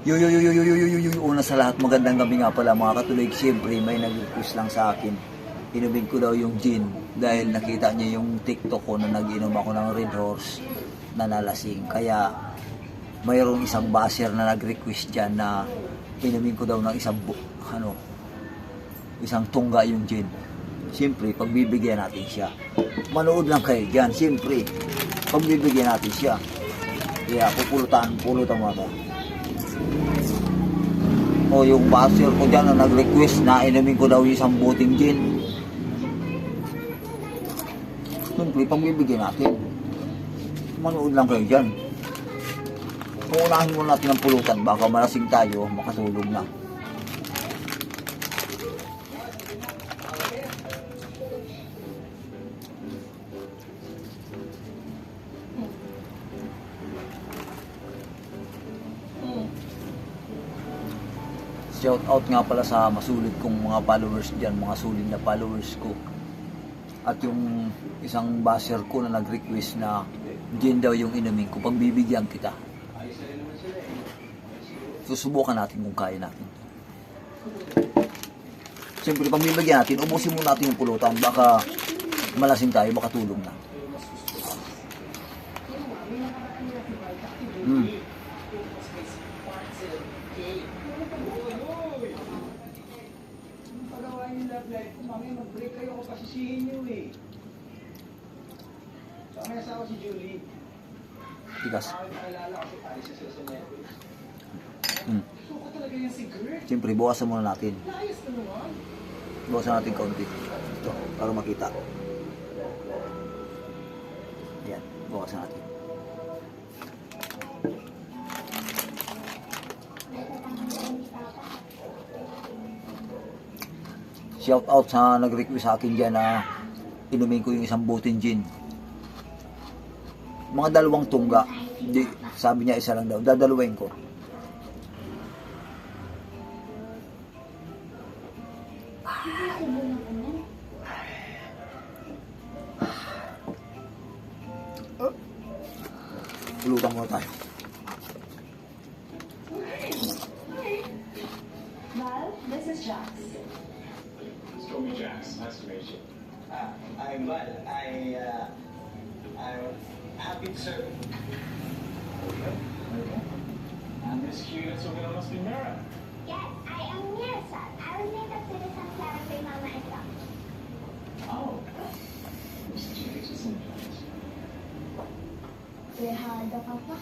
Una sa lahat, magandang gabi nga pala mga katulig. Siyempre, may nag-request lang sa akin. Inumin ko daw yung gin dahil nakita niya yung TikTok ko na nag-inom ako ng Red Horse na nalasing. Kaya, mayroong isang basher na nag-request dyan na inumin ko daw ng isang tungga yung gin. Siyempre, pagbibigyan natin siya. Manood lang kayo dyan. Siyempre, pagbibigyan natin siya. Kaya, pulutan mo ito. O yung basher ko dyan na nag-request na inumin ko daw yung isang buting gin. Siyempre, pagbibigyan natin. Manood lang kayo dyan. Kung unahin mo natin ang pulutan, baka malasing tayo, makatulog na. Shout out nga pala sa masulit kong mga followers dyan, mga sulit na followers ko. At yung isang basher ko na nag-request na gin daw yung inumin ko, pagbibigyan kita. Susubukan natin kung kaya natin. Siyempre, pagbibigyan natin, ubusin muna natin yung pulutan, baka malasing tayo, baka tulog na. Mag-break kayo kung pasisihin nyo eh. So, may asawa si Julie. Tigas. Naalala kasi pari sa Sesame. Suka talaga yung si Gert. Siyempre, bukasan muna natin. Ayos na naman. Bukasan natin kaunti. Ito, para makita. Ayan, bukasan natin. Shout out sa nag-request sa akin dyan na inumin ko yung isang buting gin. Mga 2 tungga. Di, sabi niya isa lang daw. Dadalawain ko. Pulutan muna tayo. Val, this is Jax. Call me Jax. Nice to meet you. I'm Val. I'm happy to serve. I'm Miss Cute, so we must be Mira. Yes, I am Mirza. I was named after the sunflower by Mama and Papa. Oh. Miss Jax is in place. We had the papa.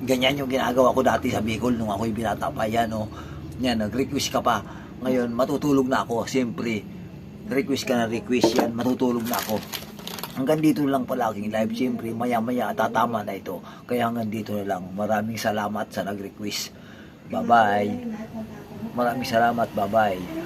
Ganyan yung ginagawa ko dati sa Bicol nung ako'y binata pa. Yan o. Yan, nag-request ka pa. Ngayon, matutulog na ako. Siyempre, request ka na request yan. Matutulog na ako. Hanggang dito lang pala aking live. Siyempre, maya-maya tatama na ito. Kaya hanggang dito na lang. Maraming salamat sa nag-request. Bye-bye. Maraming salamat. Bye-bye.